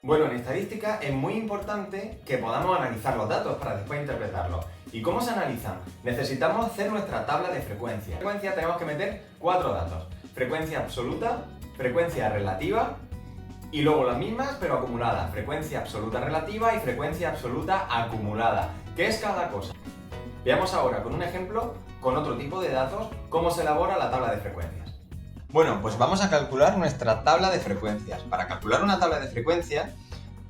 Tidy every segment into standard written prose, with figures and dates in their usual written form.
Bueno, en estadística es muy importante que podamos analizar los datos para después interpretarlos. ¿Y cómo se analizan? Necesitamos hacer nuestra tabla de frecuencia. En frecuencia tenemos que meter 4 datos. Frecuencia absoluta, frecuencia relativa y luego las mismas pero acumuladas. Frecuencia absoluta relativa y frecuencia absoluta acumulada. ¿Qué es cada cosa? Veamos ahora con un ejemplo, con otro tipo de datos, cómo se elabora la tabla de frecuencias. Bueno, pues vamos a calcular nuestra tabla de frecuencias. Para calcular una tabla de frecuencias,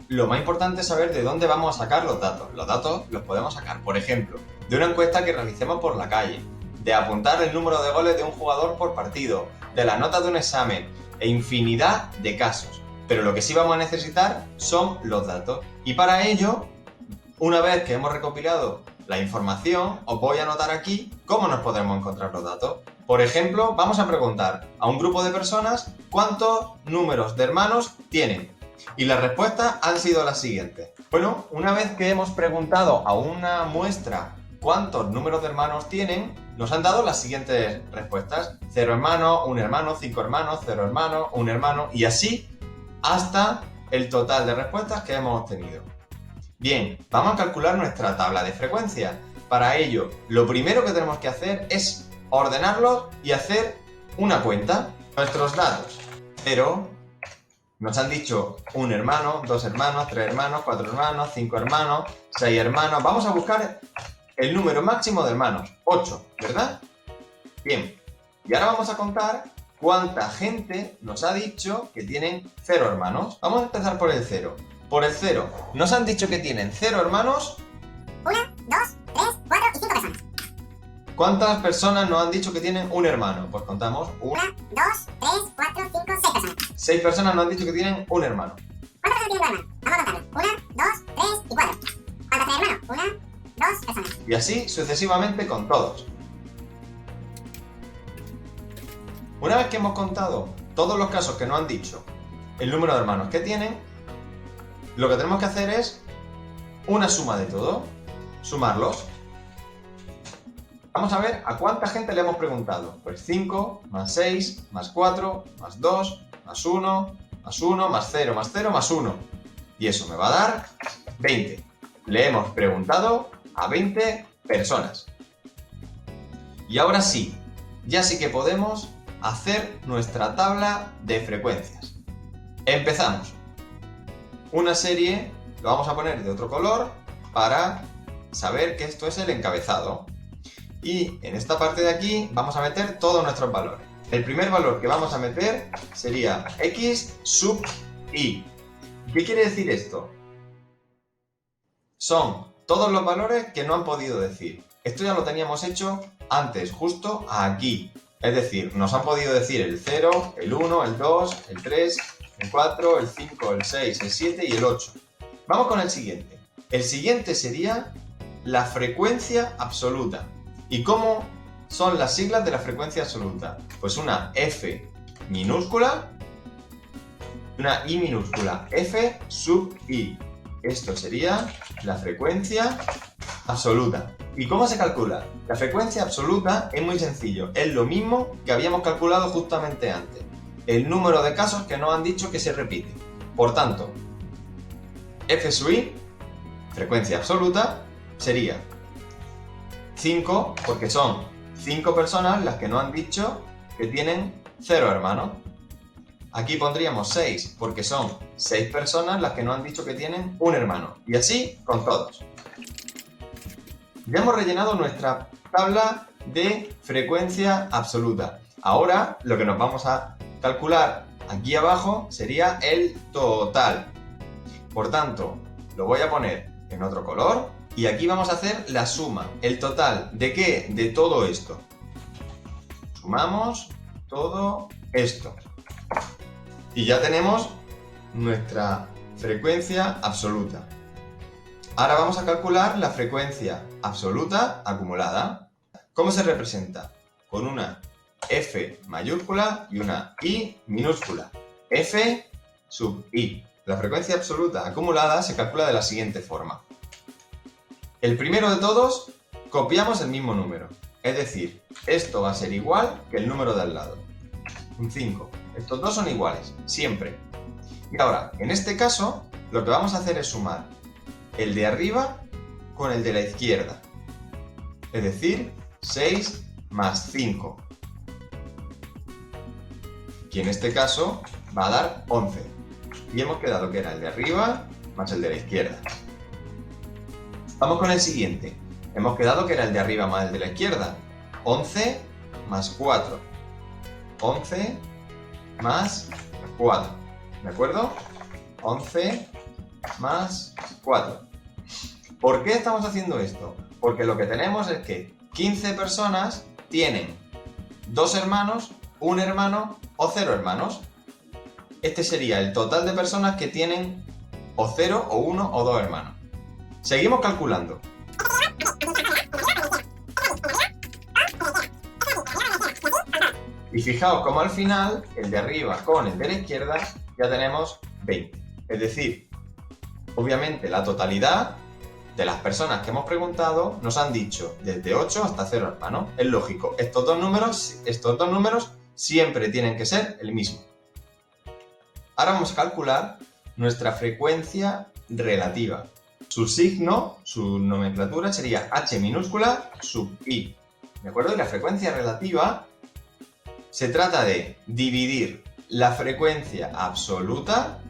lo más importante es saber de dónde vamos a sacar los datos. Los datos los podemos sacar, por ejemplo, de una encuesta que realicemos por la calle, de apuntar el número de goles de un jugador por partido, de las notas de un examen e infinidad de casos. Pero lo que sí vamos a necesitar son los datos. Y para ello, una vez que hemos recopilado la información, os voy a anotar aquí cómo nos podremos encontrar los datos. Por ejemplo, vamos a preguntar a un grupo de personas cuántos números de hermanos tienen. Y las respuestas han sido las siguientes. Bueno, una vez que hemos preguntado a una muestra cuántos números de hermanos tienen, nos han dado las siguientes respuestas. 0 hermanos, 1 hermano, 5 hermanos, 0 hermanos, 1 hermano y así hasta el total de respuestas que hemos obtenido. Bien, vamos a calcular nuestra tabla de frecuencia. Para ello, lo primero que tenemos que hacer es ordenarlos y hacer una cuenta. Nuestros datos. Pero nos han dicho 1 hermano, 2 hermanos, 3 hermanos, 4 hermanos, 5 hermanos, 6 hermanos. Vamos a buscar el número máximo de hermanos, 8, ¿verdad? Bien, y ahora vamos a contar cuánta gente nos ha dicho que tienen 0 hermanos. Vamos a empezar por el 0. Por el 0, nos han dicho que tienen 0 hermanos. 1, 2, 3, 4 y 5 personas. ¿Cuántas personas nos han dicho que tienen un hermano? Pues contamos 1, 1, 2, 3, 4, 5, 6 personas. 6 personas nos han dicho que tienen un hermano. ¿Cuántas personas tienen tu hermano? Vamos a contarlo. 1, 2, 3 y 4. ¿Cuántas tiene hermano? 1, 2 personas. Y así sucesivamente con todos. Una vez que hemos contado todos los casos que nos han dicho el número de hermanos que tienen, lo que tenemos que hacer es una suma de todo, sumarlos. Vamos a ver a cuánta gente le hemos preguntado. Pues 5, más 6, más 4, más 2, más 1, más 1, más 0, más 0, más 1. Y eso me va a dar 20. Le hemos preguntado a 20 personas. Y ahora sí, ya sí que podemos hacer nuestra tabla de frecuencias. Empezamos. Una serie lo vamos a poner de otro color para saber que esto es el encabezado. Y en esta parte de aquí vamos a meter todos nuestros valores. El primer valor que vamos a meter sería x sub i. ¿Qué quiere decir esto? Son todos los valores que no han podido decir. Esto ya lo teníamos hecho antes, justo aquí. Es decir, nos han podido decir el 0, el 1, el 2, el 3, el 4, el 5, el 6, el 7 y el 8. Vamos con el siguiente. El siguiente sería la frecuencia absoluta. ¿Y cómo son las siglas de la frecuencia absoluta? Pues una F minúscula, una I minúscula, F sub I. Esto sería la frecuencia absoluta. ¿Y cómo se calcula? La frecuencia absoluta es muy sencillo. Es lo mismo que habíamos calculado justamente antes. El número de casos que nos han dicho que se repite. Por tanto, F sub I, frecuencia absoluta, sería 5, porque son 5 personas las que nos han dicho que tienen 0 hermanos. Aquí pondríamos 6, porque son 6 personas las que nos han dicho que tienen un hermano. Y así con todos. Ya hemos rellenado nuestra tabla de frecuencia absoluta. Ahora lo que nos vamos a calcular aquí abajo sería el total. Por tanto, lo voy a poner en otro color y aquí vamos a hacer la suma. ¿El total de qué? De todo esto. Sumamos todo esto. Y ya tenemos nuestra frecuencia absoluta. Ahora vamos a calcular la frecuencia absoluta acumulada. ¿Cómo se representa? Con una F mayúscula y una I minúscula. F sub I. La frecuencia absoluta acumulada se calcula de la siguiente forma. El primero de todos, copiamos el mismo número. Es decir, esto va a ser igual que el número de al lado. Un 5. Estos dos son iguales, siempre. Y ahora, en este caso, lo que vamos a hacer es sumar el de arriba con el de la izquierda. Es decir, 6 más 5. Y en este caso va a dar 11. Y hemos quedado que era el de arriba más el de la izquierda. Vamos con el siguiente. Hemos quedado que era el de arriba más el de la izquierda. 11 más 4. 11 más 4. ¿De acuerdo? 11 más 4. ¿Por qué estamos haciendo esto? Porque lo que tenemos es que 15 personas tienen 2 hermanos, 1 hermano o 0 hermanos. Este sería el total de personas que tienen o 0 o 1 o 2 hermanos. Seguimos calculando. Y fijaos cómo al final, el de arriba con el de la izquierda, ya tenemos 20. Es decir, obviamente la totalidad de las personas que hemos preguntado nos han dicho desde 8 hasta 0 hermanos. Es lógico, estos dos números siempre tienen que ser el mismo. Ahora vamos a calcular nuestra frecuencia relativa. Su signo, su nomenclatura sería h minúscula sub i. ¿De acuerdo? Y la frecuencia relativa se trata de dividir la frecuencia absoluta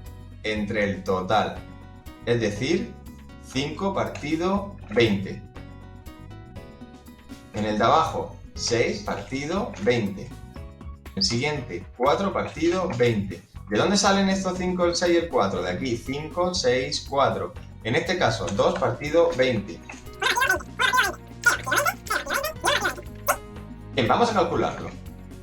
entre el total. Es decir, 5 partido 20. En el de abajo, 6 partido 20. El siguiente, 4 partido 20. ¿De dónde salen estos 5, el 6 y el 4? De aquí, 5, 6, 4. En este caso, 2 partido 20. Bien, vamos a calcularlo.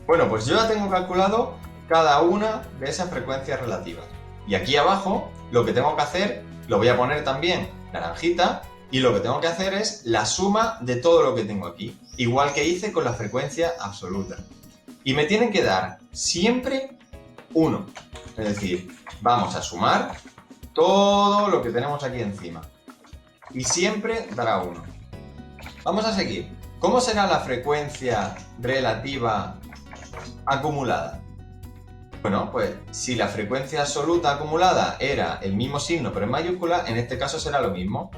Bueno, pues yo ya tengo calculado cada una de esas frecuencias relativas. Y aquí abajo, lo que tengo que hacer, lo voy a poner también naranjita, y lo que tengo que hacer es la suma de todo lo que tengo aquí, igual que hice con la frecuencia absoluta. Y me tienen que dar siempre 1. Es decir, vamos a sumar todo lo que tenemos aquí encima. Y siempre dará 1. Vamos a seguir. ¿Cómo será la frecuencia relativa acumulada? Bueno, pues si la frecuencia absoluta acumulada era el mismo signo pero en mayúscula, en este caso será lo mismo.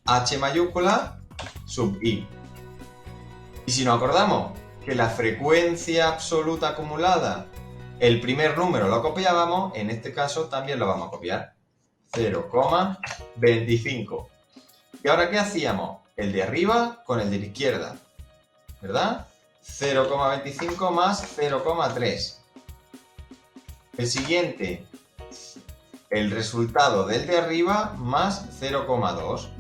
H mayúscula sub i. Y si nos acordamos que la frecuencia absoluta acumulada, el primer número lo copiábamos, en este caso también lo vamos a copiar. 0,25. ¿Y ahora qué hacíamos? El de arriba con el de la izquierda, ¿verdad? 0,25 más 0,3. El siguiente, el resultado del de arriba más 0,2.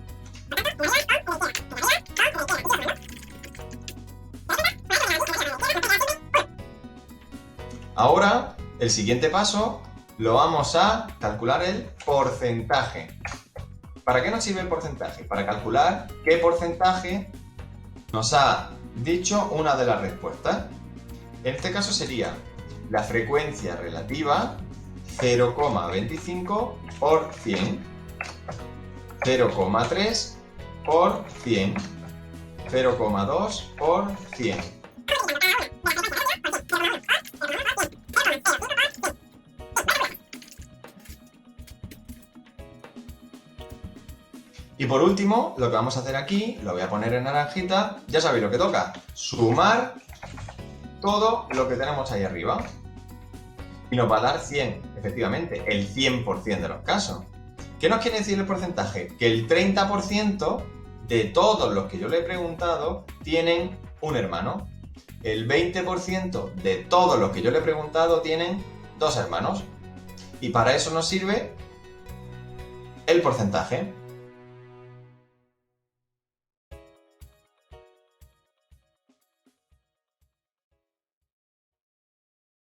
Ahora, el siguiente paso, lo vamos a calcular el porcentaje. ¿Para qué nos sirve el porcentaje? Para calcular qué porcentaje nos ha dicho una de las respuestas. En este caso sería la frecuencia relativa 0,25 por 100, 0,3 por 100, 0,2 por 100. Y por último, lo que vamos a hacer aquí, lo voy a poner en naranjita, ya sabéis lo que toca, sumar todo lo que tenemos ahí arriba. Y nos va a dar 100, efectivamente, el 100% de los casos. ¿Qué nos quiere decir el porcentaje? Que el 30% de todos los que yo le he preguntado tienen un hermano. El 20% de todos los que yo le he preguntado tienen 2 hermanos. Y para eso nos sirve el porcentaje.